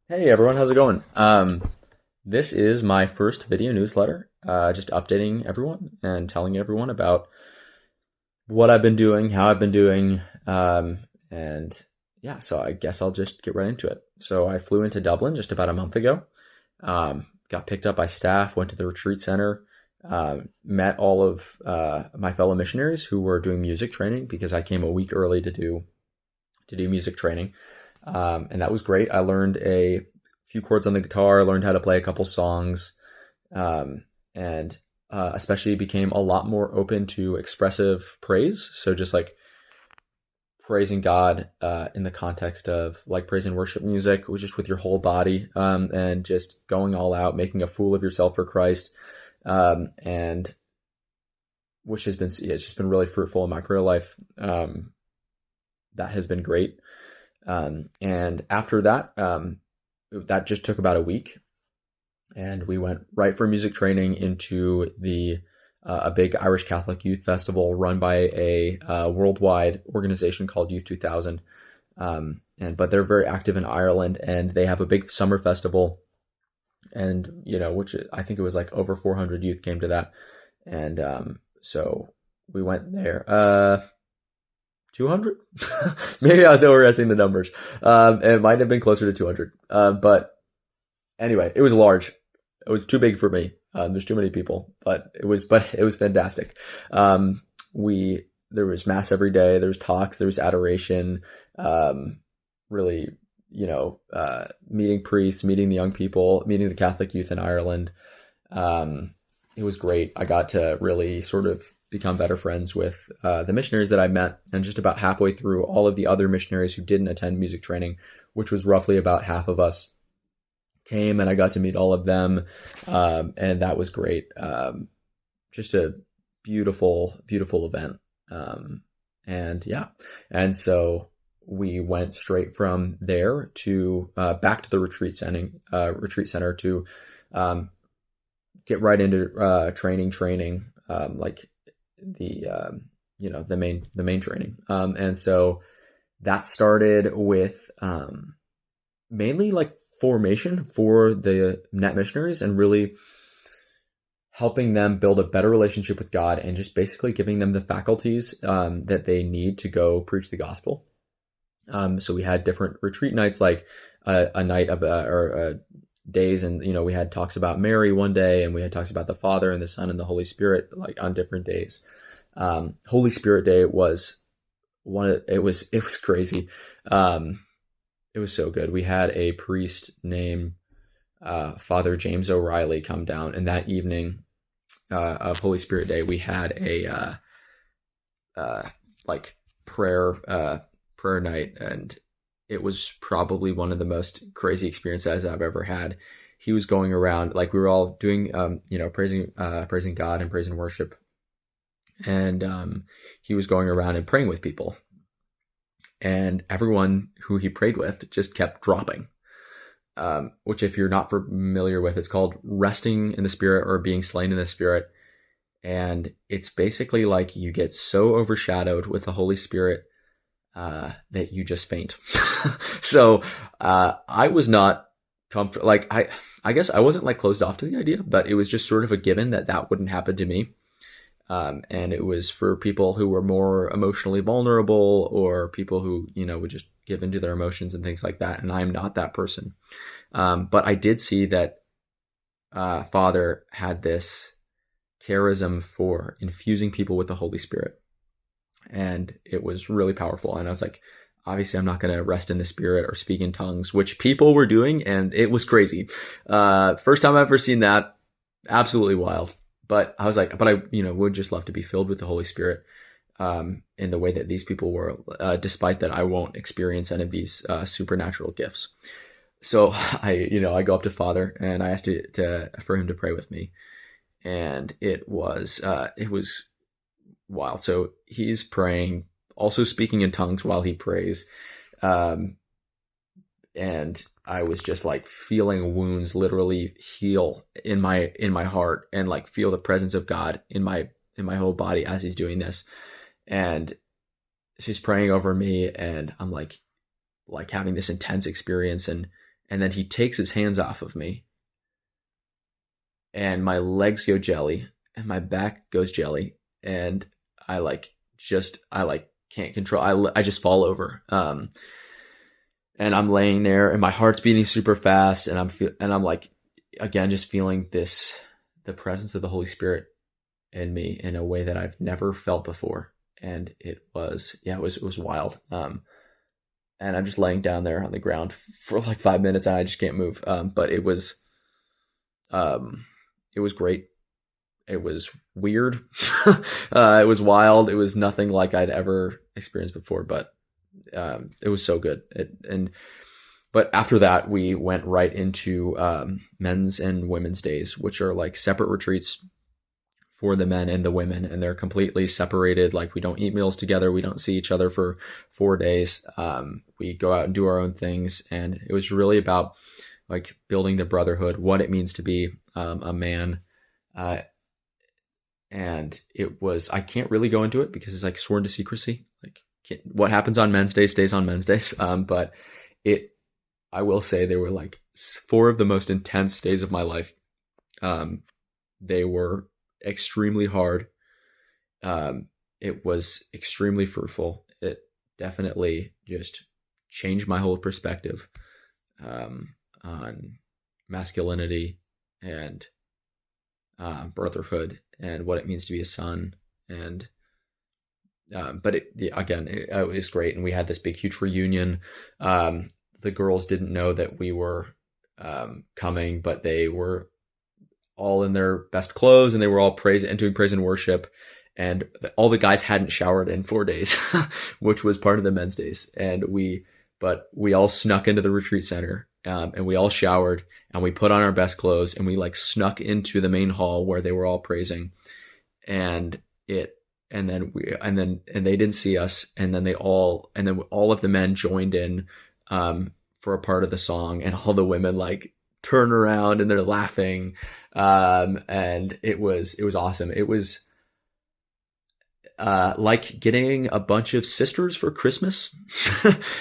Hey everyone, how's it going? This is my first video newsletter, just updating everyone and telling everyone about what I've been doing, how I've been doing, and yeah, so I guess I'll just get right into it. So I flew into Dublin just about a month ago, got picked up by staff, went to the retreat center, met all of my fellow missionaries who were doing music training because I came a week early to do music training. And that was great. I learned a few chords on the guitar, learned how to play a couple songs, and especially became a lot more open to expressive praise. So just like praising God in the context of like praise and worship music, just with your whole body, and just going all out, making a fool of yourself for Christ, and which has been it's just been really fruitful in my prayer life. That has been great. And after that, that just took about a week, and we went right from music training into the a big Irish Catholic youth festival run by a worldwide organization called Youth 2000. And but they're very active in Ireland, and they have a big summer festival, and which I think it was like over 400 youth came to that, and so we went there. 200. Maybe I was overestimating the numbers. It might have been closer to 200. But anyway, it was large. It was too big for me. There's too many people, but it was fantastic. We There was mass every day. There was talks. There was adoration. Really, meeting priests, meeting the young people, meeting the Catholic youth in Ireland. It was great. I got to really sort of become better friends with the missionaries that I met, and just about halfway through, all of the other missionaries who didn't attend music training, which was roughly about half of us, came, and I got to meet all of them, and that was great. Just a beautiful, beautiful event, and yeah, and so we went straight from there to back to the retreat center to um, get right into training, like the the main training, and so that started with mainly like formation for the net missionaries, and really helping them build a better relationship with God, and just basically giving them the faculties that they need to go preach the gospel. So we had different retreat nights, like a night about or days, and we had talks about Mary one day, and we had talks about the Father and the Son and the Holy Spirit, like on different days. Holy Spirit Day was it was crazy. It was so good. We had a priest named Father James O'Reilly come down, and that evening of Holy Spirit Day, we had a like prayer night, and it was probably one of the most crazy experiences I've ever had. He was going around, like we were all doing praising God and praise and worship, and he was going around and praying with people, and everyone who he prayed with just kept dropping. Which, if you're not familiar with, it's called resting in the Spirit or being slain in the Spirit. And it's basically like you get so overshadowed with the Holy Spirit that you just faint. So I was not comfortable. Like I guess I wasn't like closed off to the idea, but it was just sort of a given that that wouldn't happen to me. And it was for people who were more emotionally vulnerable, or people who would just give into their emotions and things like that. And I'm not that person. But I did see that Father had this charism for infusing people with the Holy Spirit, and it was really powerful. And I was like, obviously I'm not going to rest in the Spirit or speak in tongues, which people were doing, and it was crazy. First time I've ever seen that. Absolutely wild. But I was like, but I would just love to be filled with the Holy Spirit in the way that these people were, despite that I won't experience any of these supernatural gifts. So I go up to Father, and I asked for him to pray with me, and it was wild. So he's praying, also speaking in tongues while he prays, and I was just like feeling wounds literally heal in my heart, and like feel the presence of God in my whole body as he's doing this. And so he's praying over me, and I'm like having this intense experience, and and then he takes his hands off of me, and my legs go jelly, and my back goes jelly, and I like can't control. I just fall over. And I'm laying there, and my heart's beating super fast, and I'm like, again, just feeling the presence of the Holy Spirit in me in a way that I've never felt before, and it was wild. And I'm just laying down there on the ground for like 5 minutes, and I just can't move. But it was great. It was weird. It was wild. It was nothing like I'd ever experienced before, but it was so good. But after that, we went right into men's and women's days, which are like separate retreats for the men and the women, and they're completely separated. Like, we don't eat meals together. We don't see each other for 4 days. We go out and do our own things. And it was really about like building the brotherhood, what it means to be a man. And it was, I can't really go into it because it's like sworn to secrecy. Like, what happens on men's days stays on men's days. But I will say they were like 4 of the most intense days of my life. They were extremely hard. It was extremely fruitful. It definitely just changed my whole perspective on masculinity and brotherhood and what it means to be a son. And but it was great, and we had this big, huge reunion. The girls didn't know that we were coming, but they were all in their best clothes, and they were all doing praise and worship. And all the guys hadn't showered in 4 days, which was part of the men's days. And we all snuck into the retreat center, and we all showered, and we put on our best clothes, and we like snuck into the main hall where they were all praising. And then they didn't see us. And then all of the men joined in for a part of the song, and all the women like turn around and they're laughing. And it was awesome. It was like getting a bunch of sisters for Christmas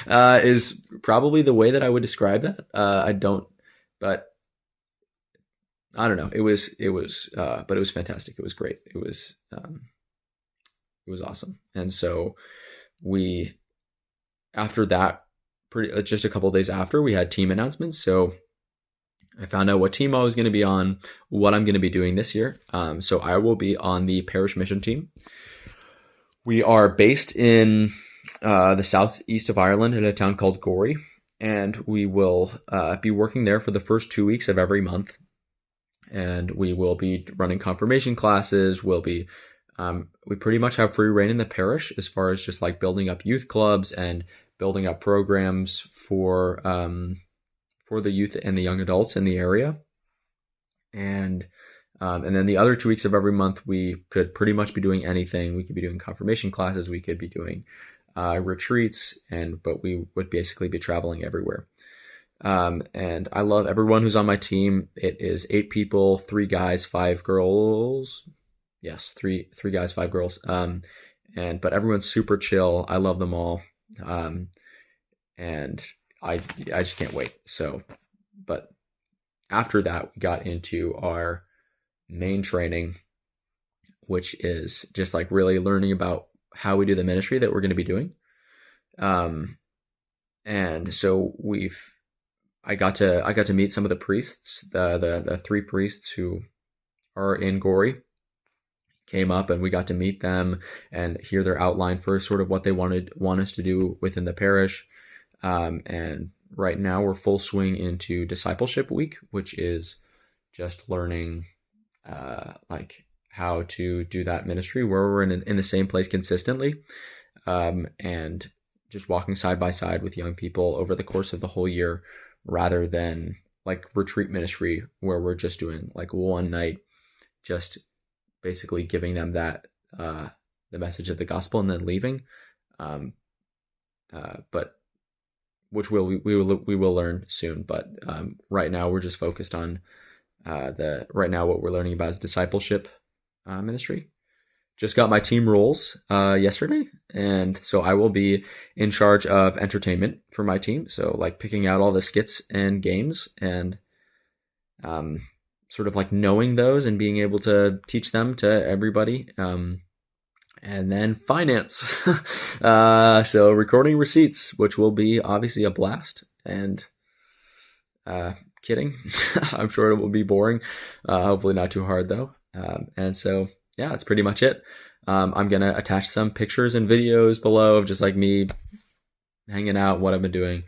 is probably the way that I would describe that. But I don't know. But it was fantastic. It was great. It was awesome. And so after that, just a couple of days after, we had team announcements. So I found out what team I was going to be on, what I'm going to be doing this year. So I will be on the parish mission team. We are based in the southeast of Ireland in a town called Gorey, and we will be working there for the first 2 weeks of every month. And we will be running confirmation classes. We pretty much have free reign in the parish as far as just like building up youth clubs and building up programs for the youth and the young adults in the area. And then the other 2 weeks of every month, we could pretty much be doing anything. We could be doing confirmation classes. We could be doing retreats, but we would basically be traveling everywhere. And I love everyone who's on my team. It is 8 people, 3 guys, 5 girls. Yes, 3 guys, 5 girls. But everyone's super chill. I love them all. And I just can't wait. So, but after that, we got into our main training, which is just like really learning about how we do the ministry that we're going to be doing. And so I got to meet some of the priests, the 3 priests who are in Gorey came up, and we got to meet them and hear their outline for sort of what they want us to do within the parish. And right now we're full swing into discipleship week, which is just learning like how to do that ministry where we're in the same place consistently, and just walking side by side with young people over the course of the whole year, rather than like retreat ministry where we're just doing like one night, just basically giving them that the message of the gospel and then leaving. But which we will learn soon. But right now we're just focused on right now what we're learning about is discipleship ministry. just got my team roles yesterday, and so I will be in charge of entertainment for my team. So like picking out all the skits and games, and sort of like knowing those and being able to teach them to everybody. And then finance. So recording receipts, which will be obviously a blast. And kidding. I'm sure it will be boring. Hopefully not too hard though. And so yeah, that's pretty much it. I'm gonna attach some pictures and videos below of just like me hanging out, what I've been doing,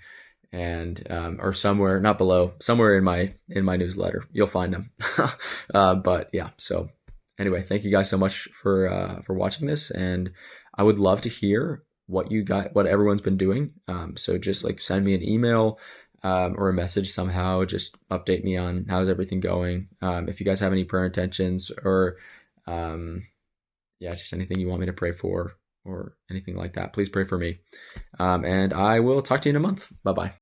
and or somewhere, not below, somewhere in my newsletter, you'll find them. But yeah, so anyway, thank you guys so much for watching this, and I would love to hear what everyone's been doing. So just like send me an email or a message somehow. Just update me on how's everything going. If you guys have any prayer intentions or yeah, just anything you want me to pray for or anything like that, please pray for me. And I will talk to you in a month. Bye bye.